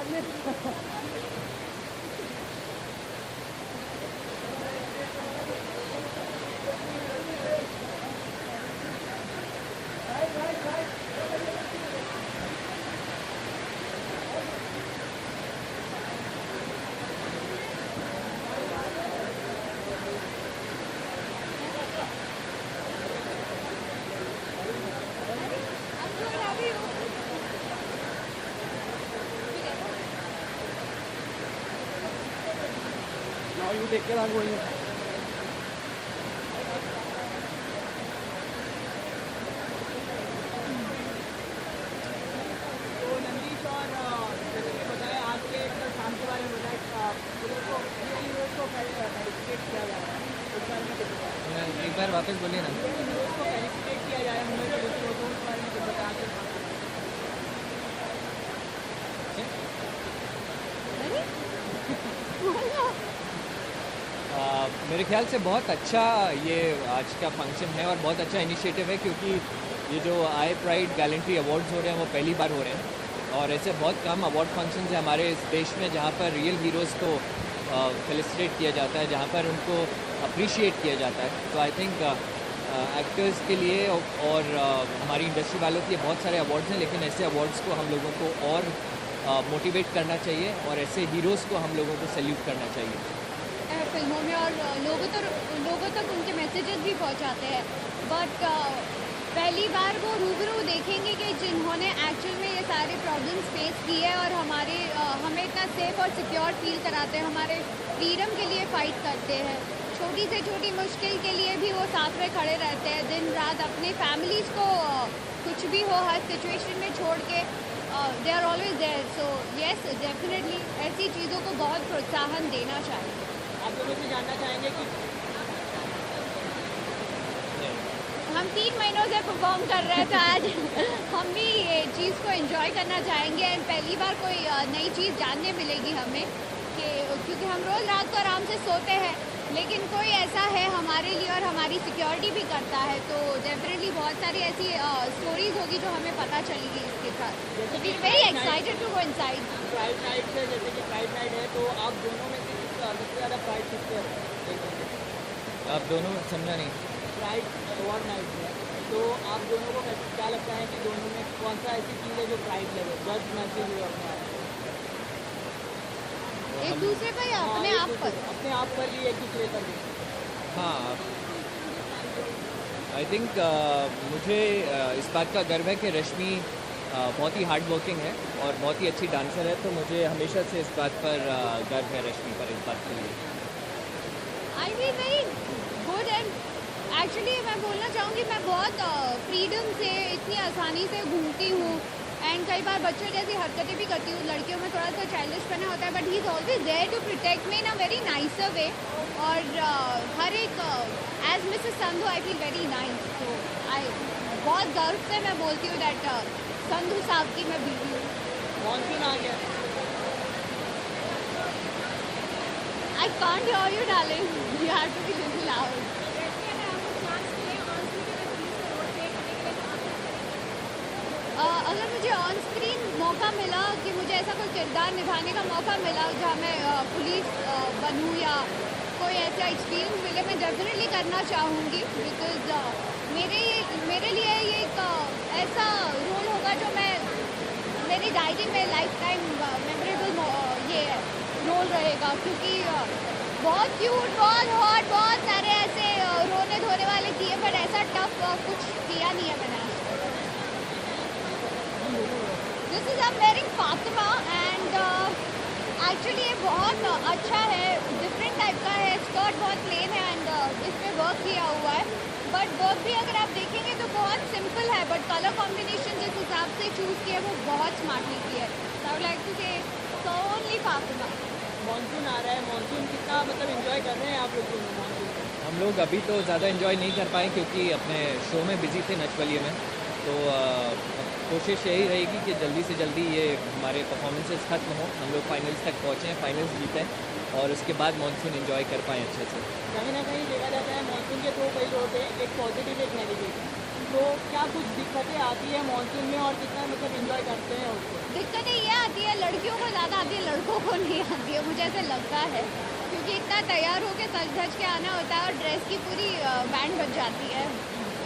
Now you take care, I'm going. तो नंदीश और जैसे कि बताया आज के शाम के बारे में बताया पुलिस को फेलिसिटेट किया जा रहा है उस बारे में कुछ बताया। एक बार वापस बोलिए ना। पुलिस को फेलिसिटेट किया जा रहा है मुंबई पुलिस को, तो उस बारे में कुछ बताया। मेरे ख्याल से बहुत अच्छा ये आज का फंक्शन है और बहुत अच्छा इनिशिएटिव है, क्योंकि ये जो आई प्राइड गैलेंट्री अवार्ड्स हो रहे हैं वो पहली बार हो रहे हैं और ऐसे बहुत कम अवार्ड फंक्शंस हैं हमारे इस देश में जहाँ पर रियल हीरोज़ को फेलिसिटेट किया जाता है, जहाँ पर उनको अप्रिशिएट किया जाता है। तो आई थिंक एक्टर्स के लिए और हमारी इंडस्ट्री वालों के लिए बहुत सारे अवार्ड्स हैं, लेकिन ऐसे अवार्ड्स को हम लोगों को और मोटिवेट करना चाहिए और ऐसे हीरोज़ को हम लोगों को सैल्यूट करना चाहिए फिल्मों में और लोगों तक उनके मैसेजेस भी पहुंचाते हैं। बट पहली बार वो रूबरू देखेंगे कि जिन्होंने एक्चुअल में ये सारे प्रॉब्लम्स फेस किए हैं और हमें इतना सेफ और सिक्योर फील कराते हैं, हमारे फ्रीडम के लिए फ़ाइट करते हैं, छोटी से छोटी मुश्किल के लिए भी वो साथ में खड़े रहते हैं, दिन रात अपने फैमिलीज़ को कुछ भी हो हर सिचुएशन में छोड़ के they are always there. So yes definitely ऐसी चीज़ों को बहुत प्रोत्साहन देना चाहिए। आप दोनों से जानना चाहेंगे कि हम 3 महीनों से परफॉर्म कर रहे थे, आज हम भी ये चीज़ को एंजॉय करना चाहेंगे एंड पहली बार कोई नई चीज़ जानने मिलेगी हमें कि क्योंकि हम रोज़ रात को आराम से सोते हैं, लेकिन कोई ऐसा है हमारे लिए और हमारी सिक्योरिटी भी करता है, तो डेफिनेटली बहुत सारी ऐसी स्टोरीज होगी जो हमें पता चलेगी इसके साथ। तो we very excited to go inside. Pride night है, जैसे कि प्राइड नाइट है, तो आप दोनों में से सबसे ज़्यादा प्राइड किसको है? आप दोनों समझा नहीं। प्राइड अवार्ड नाइट है, तो आप दोनों को क्या लगता है कि दोनों में कौन सा ऐसी चीज़ है जो प्राइड लगे, जज मैसेज हुए अपने आप एक दूसरे पर या अपने आप पर भी एक दूसरे पर भी? हाँ, आई थिंक मुझे इस बात का गर्व है कि रश्मि बहुत ही हार्ड वर्किंग है और बहुत ही अच्छी डांसर है, तो मुझे हमेशा से इस बात पर गर्व है रश्मि पर, इस बात के लिए। आई feel very good and actually मैं बोलना चाहूँगी मैं बहुत फ्रीडम से इतनी आसानी से घूमती हूँ एंड कई बार बच्चों जैसी हरकतें भी करती हूँ। लड़कियों में थोड़ा सा चाइल्डिश पना होता है, but he is always there to protect me in a very nicer way. और हर एक as Mrs Sandhu I feel very nice, तो आई बहुत गर्व से मैं बोलती हूँ दैट संधू साहब की मैं बीवी हूँ। मॉनसून आ गया, I can't hear you darling, you have to be little loud. अगर मुझे ऑन स्क्रीन मौका मिला कि मुझे ऐसा कोई किरदार निभाने का मौका मिला जहाँ मैं पुलिस बनूँ या कोई ऐसा एक्सपीरियंस मिले, मैं डेफिनेटली करना चाहूँगी, बिकॉज मेरे लिए ये एक ऐसा रोल होगा जो मेरी डायरी में लाइफ टाइम मेमोरेबल ये रोल रहेगा, क्योंकि बहुत क्यूट, बहुत हॉट, बहुत सारे ऐसे रोने धोने वाले किए, बट ऐसा टफ कुछ किया नहीं है मैंने। This is I am wearing Fatima and actually ये बहुत अच्छा है, डिफरेंट टाइप का है, स्कर्ट बहुत प्लेन है एंड इस पर वर्क किया हुआ है, बट वर्क भी अगर आप देखेंगे तो बहुत सिंपल है, बट कलर कॉम्बिनेशन जिस हिसाब से चूज़ किया है वो बहुत स्मार्टली किया है। आई वुड लाइक टू से सो ओनली फातिमा। मॉनसून आ रहा है, मॉनसून कितना मतलब एंजॉय कर रहे हैं आप लोग दोनों मॉनसून? हम लोग अभी तो ज़्यादा एंजॉय नहीं कर पाए क्योंकि अपने शो में बिजी थे नचबलिए में, तो कोशिश यही रहेगी कि जल्दी से जल्दी ये हमारे परफॉर्मेंसेस खत्म हो, हम लोग फाइनल्स तक पहुँचें, फाइनल्स जीतें और उसके बाद मॉनसून एंजॉय कर पाएँ अच्छे से। कहीं ना कहीं देखा जाता है मॉनसून के दो पहलू होते हैं, एक पॉजिटिव एक नेगेटिव। तो क्या कुछ दिक्कतें आती है मानसून में और कितना मतलब एंजॉय करते हैं उसको? दिक्कतें ये आती है, लड़कियों को ज़्यादा आती है, लड़कों को नहीं आती है, मुझे ऐसा लगता है, क्योंकि इतना तैयार होकर सज धज के आना होता है और ड्रेस की पूरी बैंड बज जाती है,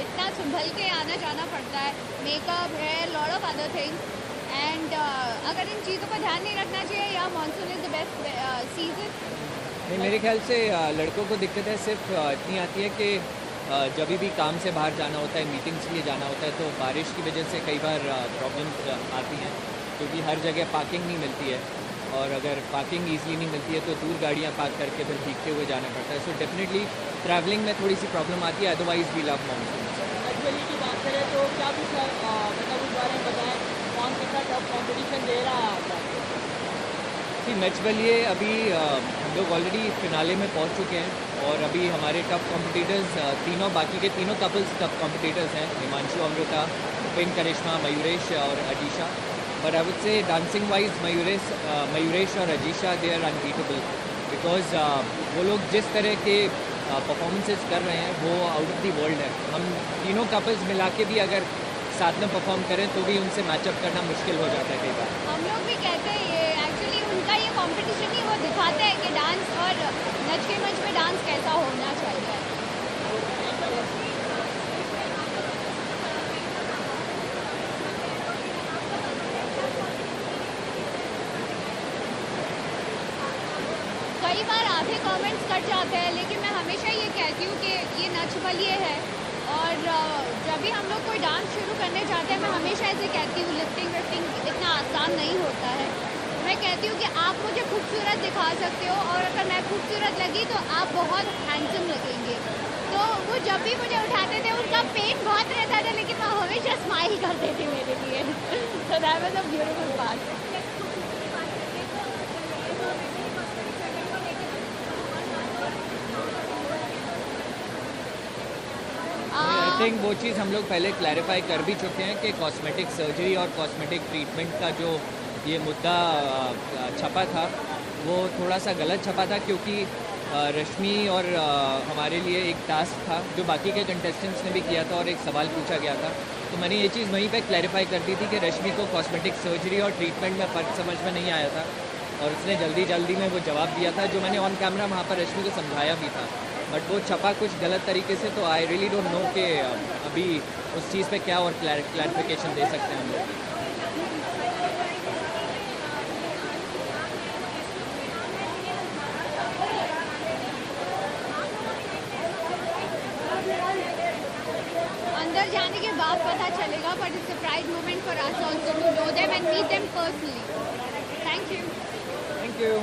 इतना संभल के आना जाना पड़ता है, makeup hair lot of other things and अगर इन चीज़ों पर ध्यान नहीं रखना चाहिए, या monsoon is the best season. नहीं, मेरे ख्याल से लड़कों को दिक्कतें सिर्फ इतनी आती है कि जब भी काम से बाहर जाना होता है, मीटिंग्स के लिए जाना होता है, तो बारिश की वजह से कई बार प्रॉब्लम्स आती हैं, क्योंकि हर जगह पार्किंग नहीं मिलती है, और अगर पार्किंग ईजिली नहीं मिलती है तो दूर गाड़ियाँ पार्क करके फिर भीगते हुए जाना पड़ता है। सो डेफिनेटली ट्रैवलिंग में थोड़ी सी प्रॉब्लम आती है, otherwise we love monsoon. Actually की बात करें तो क्या कुछ मतलब उस बारे में बताएं, कौन कितना टफ कॉम्पिटिशन दे रहा है आपका? जी, मैच बलिए अभी हम लोग ऑलरेडी फिनाले में पहुंच चुके हैं, और अभी हमारे टफ कॉम्पिटिटर्स तीनों, बाकी के तीनों कपल्स टफ कॉम्पिटिटर्स हैं, हिमांशु अमृता, उपेन करिश्मा, मयूरेश और Ajisha. But I would say dancing wise Mayuresh और Ajisha they are unbeatable, because वो लोग जिस तरह के परफॉर्मेंसेस कर रहे हैं वो आउट ऑफ द वर्ल्ड है। हम तीनों कपल्स मिला के भी अगर साथ में परफॉर्म करें तो भी उनसे मैचअप करना मुश्किल हो जाता है कई बार। हम लोग भी कहते हैं ये एक्चुअली उनका ये कंपटीशन ही वो दिखाते हैं कि डांस और नच के मंच में डांस कैसा होना चाहिए। कई बार आधे कमेंट्स कट जाते हैं, लेकिन मैं हमेशा ये कहती हूँ कि ये नच बलिए है, और जब भी हम लोग कोई डांस शुरू करने जाते हैं, मैं हमेशा ऐसे कहती हूँ लिफ्टिंग विफ्टिंग इतना आसान नहीं होता है। मैं कहती हूँ कि आप मुझे खूबसूरत दिखा सकते हो, और अगर मैं खूबसूरत लगी तो आप बहुत हैंडसम लगेंगे। तो वो जब भी मुझे उठाते थे उनका पेन बहुत रहता था, लेकिन मैं हमेशा स्माइल करते थे मेरे लिए। तो that was a beautiful part. I think वो चीज़ हम लोग पहले क्लैरिफाई कर भी चुके हैं कि कॉस्मेटिक सर्जरी और कॉस्मेटिक ट्रीटमेंट का जो ये मुद्दा छपा था वो थोड़ा सा गलत छपा था, क्योंकि रश्मि और हमारे लिए एक टास्क था जो बाकी के कंटेस्टेंट्स ने भी किया था, और एक सवाल पूछा गया था, तो मैंने ये चीज़ वहीं पे क्लैरिफाई कर दी थी कि रश्मि को कॉस्मेटिक सर्जरी और ट्रीटमेंट में फ़र्क समझ में नहीं आया था, और उसने जल्दी जल्दी में वो जवाब दिया था, जो मैंने ऑन कैमरा वहाँ पर रश्मि को समझाया भी था, बट वो छपा कुछ गलत तरीके से। तो आई रियली डोंट नो कि अभी उस चीज़ पे क्या और क्लैरिफिकेशन दे सकते हैं हम लोग। अंदर जाने के बाद पता चलेगा, but it's a pride moment for us also to know them and meet them personally. Thank you. Thank you.